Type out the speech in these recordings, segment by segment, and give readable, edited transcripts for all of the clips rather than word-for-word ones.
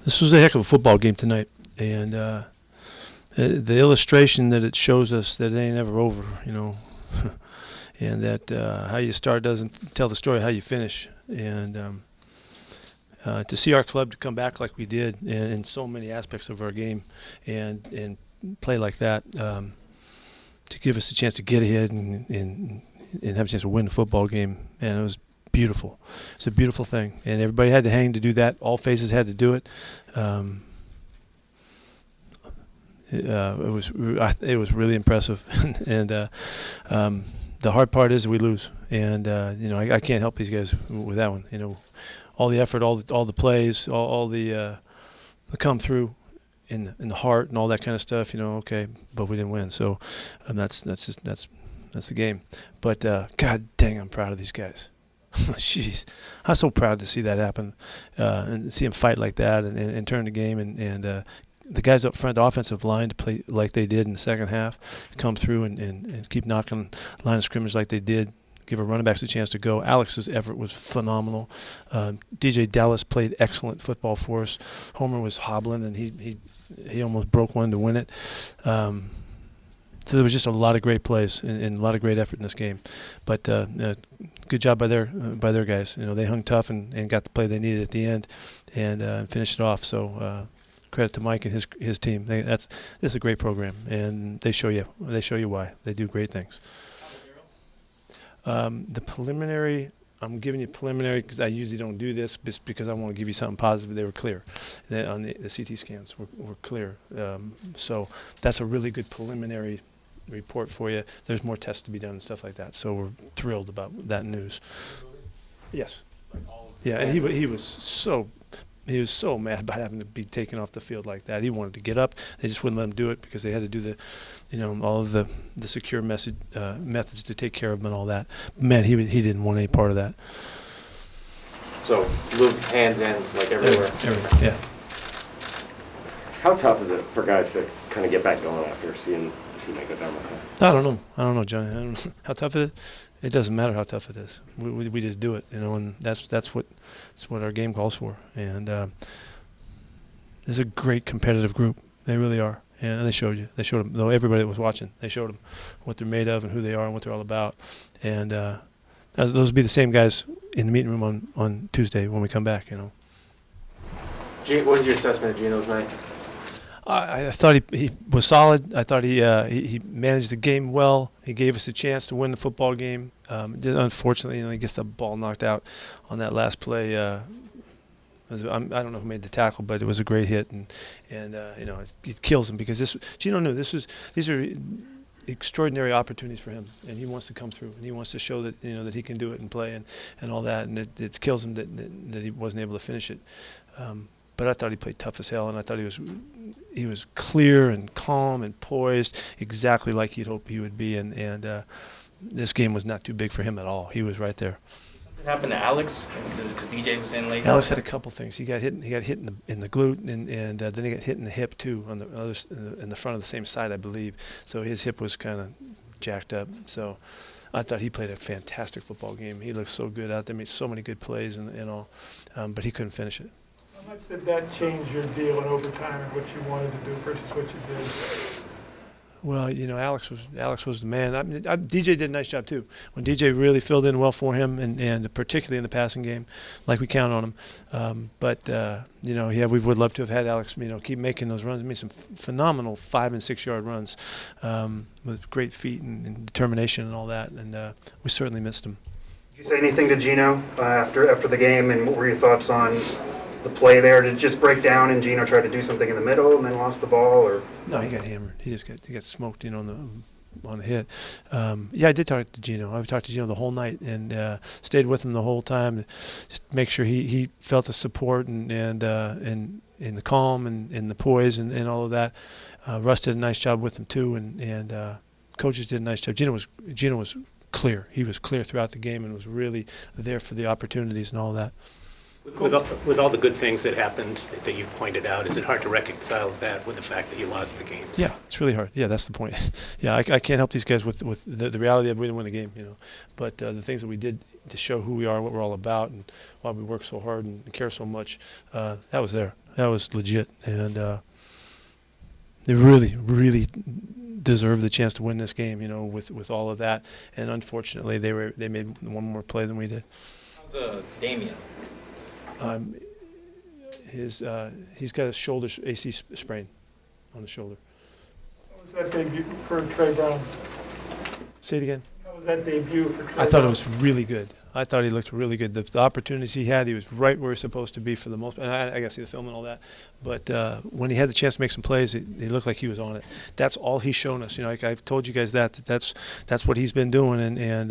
This was a heck of a football game tonight, and the illustration that it shows us that it ain't ever over, and that how you start doesn't tell the story of how you finish. And to see our club to come back like we did in so many aspects of our game and play like that, to give us a chance to get ahead and have a chance to win the football game, and it was beautiful. It's a beautiful thing, and everybody had to hang to do that. All phases had to do it. It was really impressive, and the hard part is we lose, and I can't help these guys with that one. All the effort, all the plays, all the come through in the heart and all that kind of stuff. Okay, but we didn't win, so that's the game. But God dang, I'm proud of these guys. Jeez, I'm so proud to see that happen, and see them fight like that and turn the game, and the guys up front, the offensive line, to play like they did in the second half, come through and keep knocking line of scrimmage like they did, give our running backs a chance to go. Alex's effort was phenomenal. DJ Dallas played excellent football for us. Homer was hobbling, and he almost broke one to win it. So there was just a lot of great plays and a lot of great effort in this game, but good job by their guys. They hung tough and got the play they needed at the end, and finished it off. So credit to Mike and his team. This is a great program, and they show you why. They do great things. The preliminary, I'm giving you preliminary because I usually don't do this, just because I want to give you something positive. They were clear. On the CT scans were clear. So that's a really good preliminary report for you. There's more tests to be done and stuff like that. So we're thrilled about that news. Yes. Yeah, and he was so mad about having to be taken off the field like that. He wanted to get up. They just wouldn't let him do it because they had to do the, all of the secure methods to take care of him and all that. Man, he didn't want any part of that. So Luke, hands in, like everywhere. Yeah. How tough is it for guys to kind of get back going after seeing a teammate go down like that? I don't know, Johnny. I don't know how tough it is. It doesn't matter how tough it is. We just do it, and that's what our game calls for. And it's a great competitive group. They really are, and they showed you. They showed them, though, everybody that was watching. They showed them what they're made of and who they are and what they're all about. And those will be the same guys in the meeting room on Tuesday when we come back. What was your assessment of Gino's night? I thought he was solid. I thought he managed the game well. He gave us a chance to win the football game. Unfortunately, he gets the ball knocked out on that last play. I don't know who made the tackle, but it was a great hit, and it kills him because Gino knew these are extraordinary opportunities for him, and he wants to come through, and he wants to show that that he can do it and play and all that, and it kills him that he wasn't able to finish it. But I thought he played tough as hell, and I thought he was clear and calm and poised, exactly like you'd hope he would be. And this game was not too big for him at all. He was right there. Something happened to Alex because DJ was in late. Alex had a couple things. He got hit in the glute, and then he got hit in the hip too, on the other in the front of the same side, I believe. So his hip was kind of jacked up. So I thought he played a fantastic football game. He looked so good out there, made so many good plays and all, but he couldn't finish it. How much did that change your deal in overtime and what you wanted to do versus what you did? Well, Alex was the man. DJ did a nice job too. When DJ really filled in well for him, and particularly in the passing game, like we count on him. We would love to have had Alex, keep making those runs. He made some phenomenal 5- and 6-yard runs with great feet and determination and all that. And we certainly missed him. Did you say anything to Gino after the game, and what were your thoughts on the play there? Did it just break down and Gino tried to do something in the middle and then lost the ball, or? No, he got hammered. He got smoked, on the hit. I did talk to Gino. I talked to Gino the whole night and stayed with him the whole time, just to make sure he felt the support and the calm and the poise and all of that. Russ did a nice job with him too, and coaches did a nice job. Gino was clear. He was clear throughout the game and was really there for the opportunities and all that. With all the good things that happened that you've pointed out, is it hard to reconcile that with the fact that you lost the game? Yeah, it's really hard. Yeah, that's the point. Yeah, I can't help these guys with the reality that we didn't win the game, But the things that we did to show who we are, what we're all about, and why we work so hard and care so much, that was there. That was legit, and they really, really deserved the chance to win this game. With all of that, and unfortunately, they made one more play than we did. How's Damien? He's got a shoulder AC sprain on the shoulder. How was that debut for Trey Brown? Say it again. How was that debut for Trey I thought Brown? it was really good. I thought he looked really good. The opportunities he had, he was right where he's supposed to be for the most. And I got to see the film and all that. But when he had the chance to make some plays, he looked like he was on it. That's all he's shown us. Like I've told you guys that's what he's been doing, and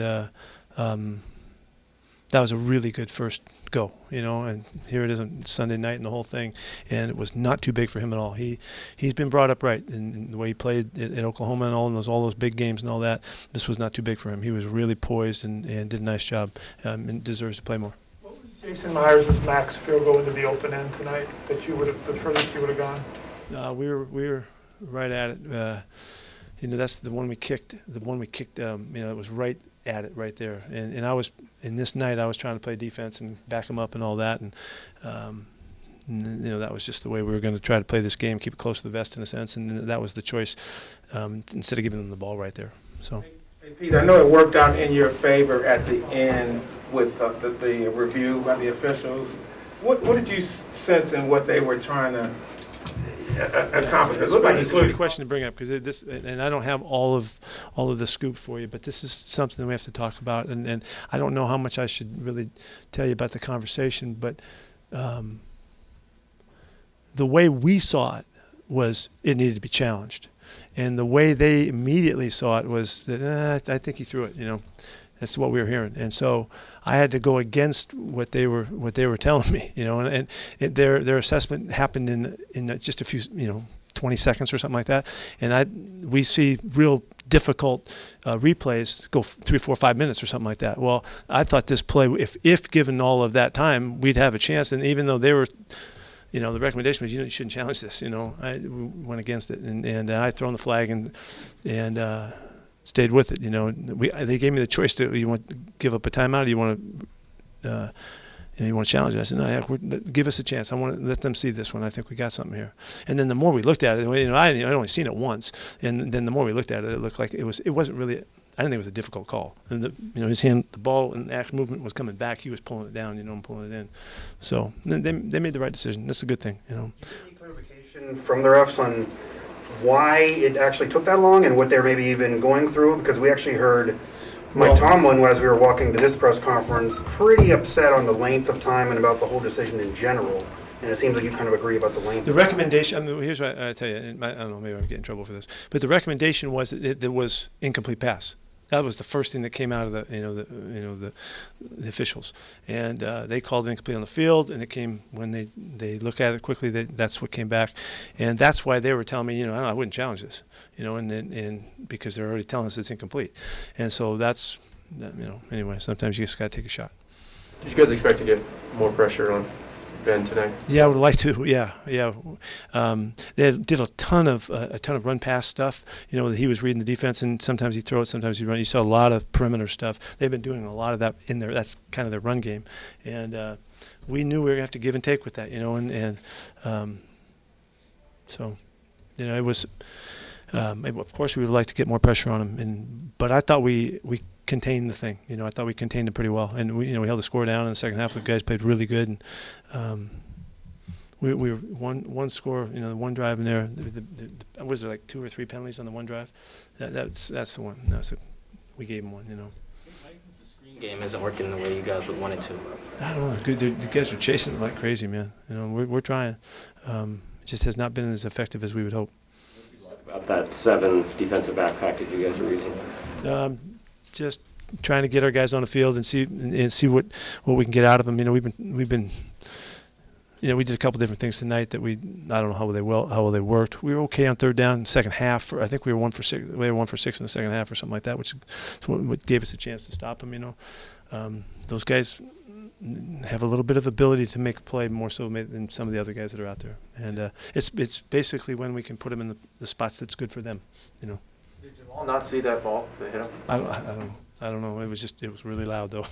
that was a really good first go. And here it is on Sunday night and the whole thing, and it was not too big for him at all. He's been brought up right in the way he played at Oklahoma and all those big games and all that. This was not too big for him. He was really poised and did a nice job, and deserves to play more. What was Jason Myers' max field goal into the open end tonight that you would have, the furthest you would have gone? We were right at it. That's the one we kicked. The one we kicked. It was right at it right there. And I was in this night. I was trying to play defense and back him up and all that. And that was just the way we were going to try to play this game, keep it close to the vest in a sense. And that was the choice instead of giving them the ball right there. So. Hey, Pete, I know it worked out in your favor at the end with the review by the officials. What did you sense in what they were trying to accomplish? It looked like It's a good question to bring up because this, and I don't have all of the scoop for you, but this is something we have to talk about. And I don't know how much I should really tell you about the conversation, but the way we saw it was it needed to be challenged. And the way they immediately saw it was that I think he threw it. That's what we were hearing. And so I had to go against what they were telling me. And their assessment happened in just a few 20 seconds or something like that. And we see real difficult replays go 3, 4, 5 minutes or something like that. Well, I thought this play, if given all of that time, we'd have a chance. And even though they were. The recommendation was you shouldn't challenge this. I went against it, and I thrown the flag and stayed with it. They gave me the choice to you want to give up a timeout, or you want to challenge it. I said no, give us a chance. I want to let them see this one. I think we got something here. And then the more we looked at it, I'd only seen it once, and then the more we looked at it, it looked like it wasn't really. I didn't think it was a difficult call. And his hand, the ball and the action movement was coming back. He was pulling it down, and pulling it in. So they made the right decision. That's a good thing, Any clarification from the refs on why it actually took that long and what they're maybe even going through? Because we actually heard Mike Tomlin, as we were walking to this press conference, pretty upset on the length of time and about the whole decision in general. And it seems like you kind of agree about the length. The recommendation, here's what I tell you, I don't know, maybe I'll get in trouble for this, but the recommendation was that there was incomplete pass. That was the first thing that came out of the officials, and they called it incomplete on the field. And it came when they look at it quickly. That's what came back, and that's why they were telling me, I wouldn't challenge this, and because they're already telling us it's incomplete, and so that's, anyway. Sometimes you just got to take a shot. Did you guys expect to get more pressure on Ben tonight? Yeah, I would like to. Yeah. They did a ton of run pass stuff. He was reading the defense, and sometimes he'd throw it, sometimes he'd run. You saw a lot of perimeter stuff. They've been doing a lot of that in there. That's kind of their run game, and we knew we were going to have to give and take with that. So, it was. Of course, we would like to get more pressure on him, but I thought we contained the thing. I thought we contained it pretty well, and we held the score down in the second half. The guys played really good, and we were one score. The one drive in there. Was there like 2 or 3 penalties on the one drive? That's the one. We gave him one. The screen game isn't working the way you guys would want it to. I don't know. Good. The guys are chasing it like crazy, man. We're trying. It just has not been as effective as we would hope. About that 7 defensive back package you guys are using. Just trying to get our guys on the field and see what we can get out of them. We've been we did a couple different things tonight that I don't know how they worked. We were okay on third down, second half. I think we were 1 for 6. We were 1 for 6 in the second half or something like that, which is what gave us a chance to stop them. Those guys have a little bit of ability to make a play more so than some of the other guys that are out there, and it's basically when we can put them in the spots that's good for them. Did Jamal not see that ball that hit him? I don't know. It was really loud though.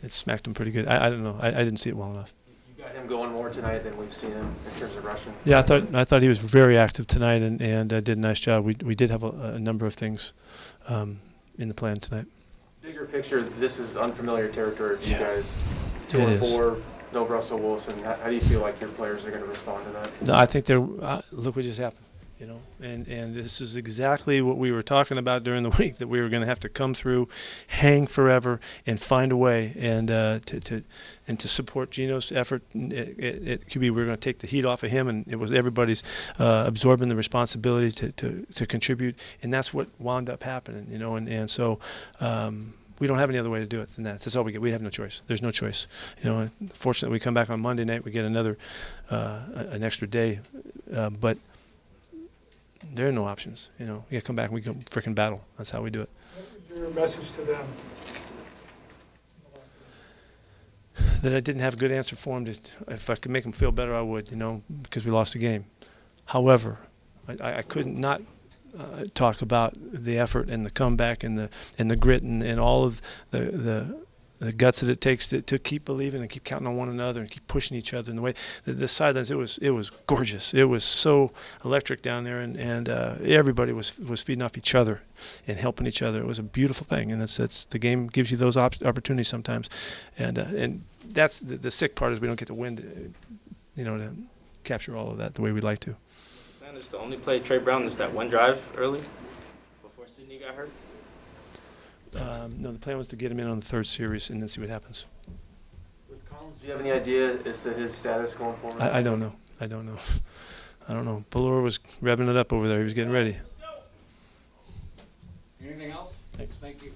It smacked him pretty good. I don't know. I didn't see it well enough. You Him going more tonight than we've seen him in terms of rushing. Yeah, I thought he was very active tonight and did a nice job. We did have a number of things in the plan tonight. Bigger picture, this is unfamiliar territory for you Yeah, guys. it 2-4, no Russell Wilson. How do you feel like your players are going to respond to that? No, I think they're look what just happened, you know, and this is exactly what we were talking about during the week, that we were going to have to come through, hang forever, and find a way, and to support Gino's effort at QB. We were going to take the heat off of him, and it was everybody's absorbing the responsibility to contribute, and that's what wound up happening, you know, and so. We don't have any other way to do it than that. That's all we get. We have no choice. There's no choice. You know, fortunately, we come back on Monday night. We get another an extra day, but there are no options. You know, we got to come back and we go frickin' battle. That's how we do it. What was your message to them? That I didn't have a good answer for them. If I could make them feel better, I would. You know, because we lost the game. However, I couldn't not. Talk about the effort and the comeback and the grit and all of the guts that it takes to keep believing and keep counting on one another and keep pushing each other in the way the sidelines. It was gorgeous. It was so electric down there, and everybody was feeding off each other and helping each other. It was a beautiful thing, and it's the game gives you those opportunities sometimes, and that's the sick part is we don't get to win, you know, to capture all of that the way we'd like to. Is to only play Trey Brown. There's that one drive early before Sidney got hurt. No, the plan was to get him in on the third series and then see what happens. With Collins, do you have any idea as to his status going forward? I don't know. I don't know. Ballor was revving it up over there. He was getting ready. Anything else? Thanks. Thank you.